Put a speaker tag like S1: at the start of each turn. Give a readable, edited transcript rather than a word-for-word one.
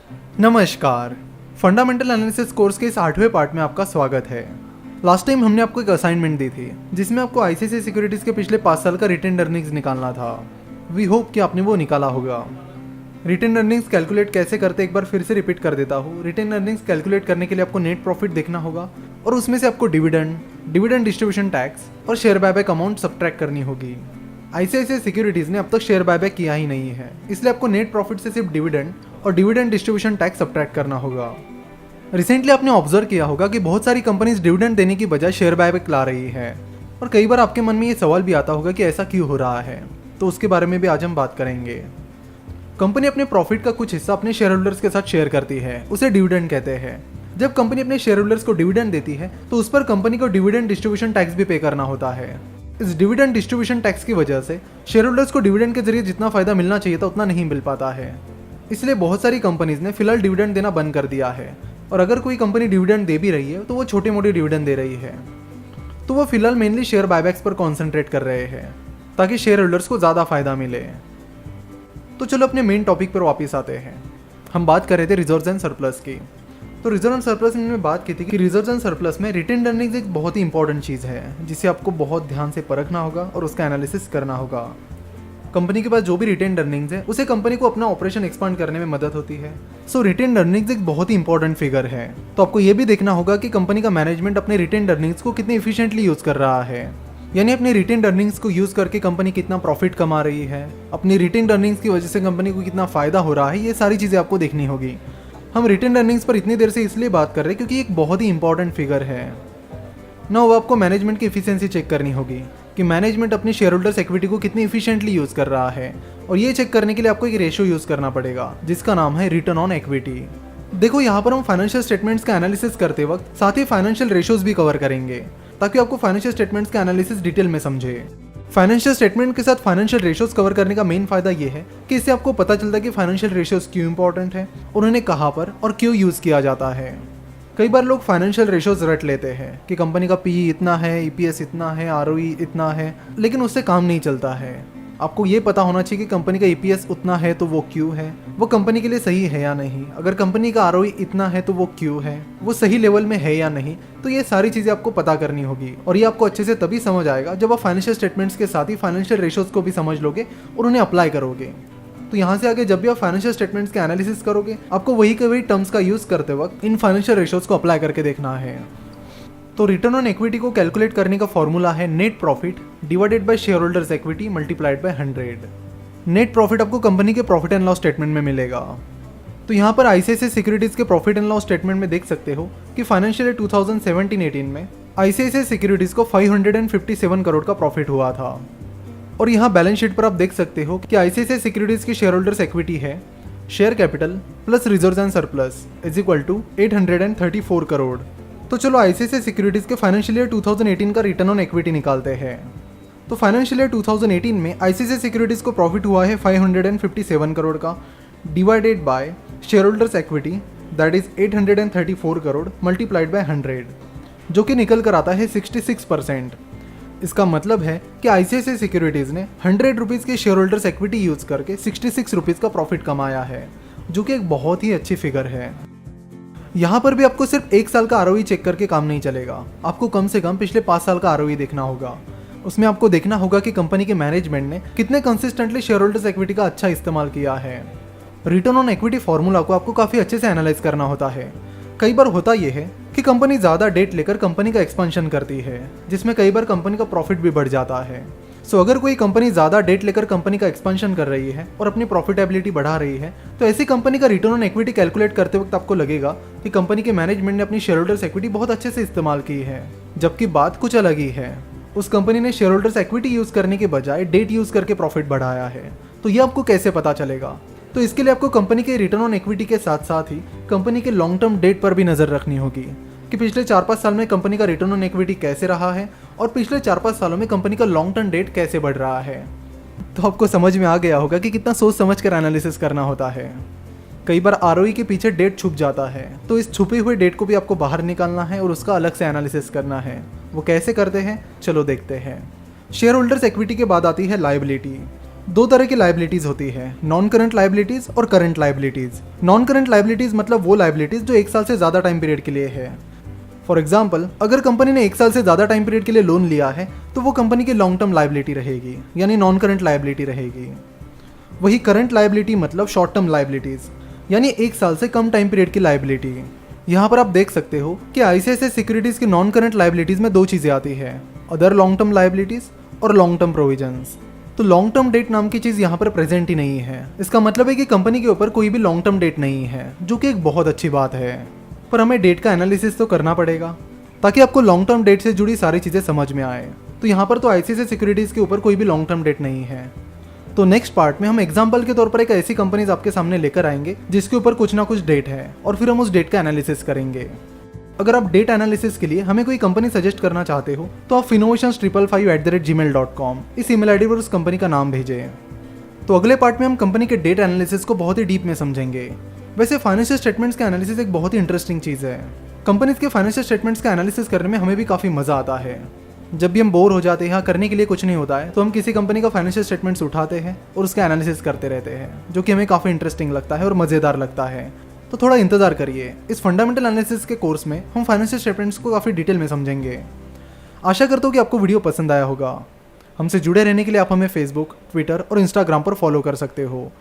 S1: नमस्कार। Fundamental analysis course के इस 8वें पार्ट में आपका स्वागत है। लास्ट टाइम हमने आपको एक असाइनमेंट दी थी जिसमें आपको आईसीआईसीआई सिक्योरिटीज़ के पिछले 5 साल का रिटेन अर्निंग्स निकालना था। वी होप कि आपने वो निकाला होगा। रिटेन अर्निंग्स कैलकुलेट कैसे करते एक बार फिर से रिपीट कर देता हूँ। रिटेन अर्निंग्स कैलकुलेट करने के लिए आपको नेट प्रॉफिट देखना होगा और उसमें से आपको डिविडेंड डिस्ट्रीब्यूशन टैक्स और शेयर बायबैक अमाउंट सब्ट्रैक्ट करनी होगी। आईसीआईसीआई सिक्योरिटीज़ ने अब तक शेयर बायबैक किया ही नहीं है, इसलिए आपको नेट प्रॉफिट से सिर्फ डिविडेंड और डिविडेंड डिस्ट्रीब्यूशन टैक्स सब्ट्रैक्ट करना होगा। रिसेंटली आपने ऑब्जर्व किया होगा कि बहुत सारी कंपनीज डिविडेंड देने की बजाय शेयर बायबैक ला रही है और कई बार आपके मन में ये सवाल भी आता होगा कि ऐसा क्यों हो रहा है, तो उसके बारे में भी आज हम बात करेंगे। कंपनी अपने प्रॉफिट का कुछ हिस्सा अपने शेयर होल्डर्स के साथ शेयर करती है, उसे डिविडेंड कहते हैं। जब कंपनी अपने शेयर होल्डर्स को डिविडेंड देती है तो उस पर कंपनी को डिविडेंड डिस्ट्रीब्यूशन टैक्स भी पे करना होता है। इस डिविडेंड डिस्ट्रीब्यूशन टैक्स की वजह से शेयर होल्डर्स को डिविडेंड के जरिए जितना फायदा मिलना चाहिए था उतना नहीं मिल पाता है। इसलिए बहुत सारी कंपनीज ने फिलहाल डिविडेंड देना बंद कर दिया है और अगर कोई कंपनी डिविडेंड दे भी रही है तो वो छोटे मोटे डिविडेंड दे रही है। तो वो फिलहाल मेनली शेयर बायबैक्स पर कॉन्सेंट्रेट कर रहे हैं ताकि शेयर होल्डर्स को ज़्यादा फायदा मिले। तो चलो अपने मेन टॉपिक पर वापस आते हैं। हम बात कर रहे थे रिजर्व्स एंड सरप्लस की। तो रिजर्व एंड सरप्लस में मैंने बात की थी कि रिजर्व्स एंड सरप्लस में रिटेन अर्निंग्स एक बहुत ही इंपॉर्टेंट चीज़ है जिसे आपको बहुत ध्यान से परखना होगा और उसका एनालिसिस करना होगा। कंपनी के पास जो भी रिटेन अर्निंग्स है उसे कंपनी को अपना ऑपरेशन एक्सपांड करने में मदद होती है। सो रिटेन अर्निंग्स एक बहुत ही इंपॉर्टेंट फिगर है। तो आपको ये भी देखना होगा कि कंपनी का मैनेजमेंट अपने रिटेन अर्निंग्स को कितनी इफिशिएंटली यूज कर रहा है, यानी अपनी रिटेन अर्निंग्स को यूज करके कंपनी कितना प्रॉफिट कमा रही है, अपनी रिटेन अर्निंग्स की वजह से कंपनी को कितना फायदा हो रहा है। ये सारी चीजें आपको देखनी होगी। हम रिटेन अर्निंग्स पर इतनी देर से इसलिए बात कर रहे हैं क्योंकि एक बहुत ही इंपॉर्टेंट फिगर है ना। वो आपको मैनेजमेंट की इफिशिएंसी चेक करनी होगी कि मैनेजमेंट अपनी शेयर होल्डर्स इक्विटी को कितनी इफिशिएंटली यूज कर रहा है, और ये चेक करने के लिए आपको एक रेशियो यूज करना पड़ेगा जिसका नाम है रिटर्न ऑन इक्विटी। देखो, यहाँ पर हम फाइनेंशियल स्टेटमेंट्स का एनालिसिस करते वक्त साथ ही फाइनेंशियल रेशियोज भी कवर करेंगे ताकि आपको फाइनेंशियल स्टेटमेंट्स का एनालिसिस डिटेल में समझे। फाइनेंशियल स्टेटमेंट के साथ फाइनेंशियल रेशियोज कवर करने का मेन फायदा ये है कि इससे आपको पता चलता है कि फाइनेंशियल रेशियोज क्यों इंपॉर्टेंट है और उन्हें कहाँ पर और क्यों यूज किया जाता है। कई बार लोग फाइनेंशियल रेशियोज रट लेते हैं कि कंपनी का पीई इतना है, ईपीएस इतना है, आरओई इतना है, लेकिन उससे काम नहीं चलता है। आपको ये पता होना चाहिए कि कंपनी का ईपीएस उतना है तो वो क्यों है, वो कंपनी के लिए सही है या नहीं। अगर कंपनी का आरओई इतना है तो वो क्यों है, वो सही लेवल में है या नहीं। तो ये सारी चीज़ें आपको पता करनी होगी और ये आपको अच्छे से तभी समझ आएगा जब आप फाइनेंशियल स्टेटमेंट्स के साथ ही फाइनेंशियल रेशियोज को भी समझ लोगे और उन्हें अप्लाई करोगे। तो यहाँ से आगे जब भी आप फाइनेंशियल स्टेटमेंट्स के एनालिसिस करोगे आपको वही के वही टर्म्स का यूज़ करते वक्त इन फाइनेंशियल रेशियोज को अप्लाई करके देखना है। तो रिटर्न ऑन इक्विटी को कैलकुलेट करने का फॉर्मूला है net profit divided by share holders equity multiplied by 100। Net profit आपको कंपनी के प्रॉफिट एंड लॉस स्टेटमेंट में मिलेगा। तो यहाँ पर आईसीआईसीआई सिक्योरिटीज के प्रॉफिट एंड लॉस स्टेटमेंट में देख सकते हो कि फाइनेंशियल ईयर 2017-18 में आईसीआईसीआई सिक्योरिटीज को 557 करोड़ का प्रॉफिट हुआ था। और यहाँ बैलेंस शीट पर आप देख सकते हो कि आईसीआईसीआई सिक्योरिटीज की शेयर होल्डर्स इक्विटी है share capital plus reserves and surplus is equal to 834 crore. तो चलो आईसीआईसीआई सिक्योरिटीज के फाइनेंशियल ईयर 2018 का रिटर्न ऑन इक्विटी निकालते हैं। तो फाइनेंशियल ईयर 2018 में आईसीआईसीआई सिक्योरिटीज को प्रॉफिट हुआ है 557 करोड़ का divided by share holders equity that is 834 crore multiplied by 100, जो कि निकल कर आता है 66%। इसका मतलब है कि आईसीआईसीआई सिक्योरिटीज ने 100 रुपीज़ के शेयर होल्डर्स इक्विटी यूज करके 66 रुपीज़ का प्रॉफिट कमाया है, जो कि एक बहुत ही अच्छी फिगर है। यहाँ पर भी आपको सिर्फ 1 साल का आरओई चेक करके काम नहीं चलेगा, आपको कम से कम पिछले 5 साल का आरओई देखना होगा। उसमें आपको देखना होगा कि कंपनी के मैनेजमेंट ने कितने कंसिस्टेंटली शेयर होल्डर्स इक्विटी का अच्छा इस्तेमाल किया है। रिटर्न ऑन इक्विटी फॉर्मूला को आपको काफ़ी अच्छे से एनालाइज करना होता है। कई बार होता यह है कि कंपनी ज़्यादा डेट लेकर कंपनी का एक्सपेंशन करती है, जिसमें कई बार कंपनी का प्रॉफिट भी बढ़ जाता है। सो अगर कोई कंपनी ज़्यादा डेट लेकर कंपनी का एक्सपेंशन कर रही है और अपनी प्रॉफिटेबिलिटी बढ़ा रही है तो ऐसी कंपनी का रिटर्न ऑन इक्विटी कैलकुलेट करते वक्त आपको लगेगा कि कंपनी के मैनेजमेंट ने अपनी शेयर होल्डर्स इक्विटी बहुत अच्छे से इस्तेमाल की है। जबकि बात कुछ अलग ही है, उस कंपनी ने शेयर होल्डर्स इक्विटी यूज़ करने के बजाय डेट यूज़ करके प्रॉफिट बढ़ाया है। तो ये आपको कैसे पता चलेगा? तो इसके लिए आपको कंपनी के रिटर्न ऑन इक्विटी के साथ साथ ही कंपनी के लॉन्ग टर्म डेट पर भी नज़र रखनी होगी कि पिछले 4-5 साल में कंपनी का रिटर्न ऑन इक्विटी कैसे रहा है और पिछले 4-5 सालों में कंपनी का लॉन्ग टर्म डेट कैसे बढ़ रहा है। तो आपको समझ में आ गया होगा कि कितना सोच समझ कर एनालिसिस करना होता है। कई बार आरओई के पीछे डेट छुप जाता है, तो इस छुपे हुए डेट को भी आपको बाहर निकालना है और उसका अलग से एनालिसिस करना है। वो कैसे करते हैं, चलो देखते हैं। शेयर होल्डर्स इक्विटी के बाद आती है लायबिलिटी। दो तरह की लाइबिलिटीज होती है, नॉन करंट लाइबिलिटीज और current liabilities. Non current liabilities मतलब वो लाइबिलिटीज जो 1 साल से ज़्यादा टाइम पीरियड के लिए है। फॉर एग्जाम्पल, अगर कंपनी ने 1 साल से ज़्यादा टाइम पीरियड के लिए लोन लिया है तो वो कंपनी की लॉन्ग टर्म लाइबिलिटी रहेगी, यानी नॉन करंट लाइबिलिटी रहेगी। वही करंट लाइबिलिटी मतलब शॉर्ट टर्म लाइबिलिटीज, यानी 1 साल से कम टाइम पीरियड की लाइबिलिटी। यहाँ पर आप देख सकते हो कि आईसीआईसीआई सिक्योरिटीज की नॉन करंट लाइबिलिटीज में 2 चीज़ें आती है, अदर लॉन्ग टर्म लाइबिलिटीज और लॉन्ग टर्म प्रोविजंस। तो लॉन्ग टर्म डेट नाम की चीज़ यहाँ पर प्रेजेंट ही नहीं है। इसका मतलब है कि कंपनी के ऊपर कोई भी लॉन्ग टर्म डेट नहीं है, जो कि एक बहुत अच्छी बात है। पर हमें डेट का एनालिसिस तो करना पड़ेगा ताकि आपको लॉन्ग टर्म डेट से जुड़ी सारी चीज़ें समझ में आए। तो यहाँ पर तो आईसीआईसीआई सिक्योरिटीज़ के ऊपर कोई भी लॉन्ग टर्म डेट नहीं है। तो नेक्स्ट पार्ट में हम एग्जाम्पल के तौर पर एक ऐसी कंपनीज आपके सामने लेकर आएंगे जिसके ऊपर कुछ ना कुछ डेट है, और फिर हम उस डेट का एनालिसिस करेंगे। अगर आप डेट एनालिसिस के लिए हमें कोई कंपनी सजेस्ट करना चाहते हो तो आप finnovations555@gmail.com इस ईमेल आईडी पर उस कंपनी का नाम भेजें। तो अगले पार्ट में हम कंपनी के डेट एनालिसिस को बहुत ही डीप में समझेंगे। वैसे फाइनेंशियल स्टेटमेंट्स का एनालिसिस एक बहुत ही इंटरेस्टिंग चीज़ है। कंपनीज के फाइनेंशियल स्टेटमेंट्स का एनालिसिस करने में हमें भी काफ़ी मज़ा आता है। जब भी हम बोर हो जाते हैं, करने के लिए कुछ नहीं होता है, तो हम किसी कंपनी का फाइनेंशियल स्टेटमेंट्स उठाते हैं और उसका एनालिसिस करते रहते हैं, जो कि हमें काफ़ी इंटरेस्टिंग लगता है और मज़ेदार लगता है। तो थोड़ा इंतजार करिए, इस फंडामेंटल एनालिसिस के कोर्स में हम फाइनेंशियल स्टेटमेंट्स को काफ़ी डिटेल में समझेंगे। आशा करता हूँ कि आपको वीडियो पसंद आया होगा। हमसे जुड़े रहने के लिए आप हमें फेसबुक, ट्विटर और इंस्टाग्राम पर फॉलो कर सकते हो।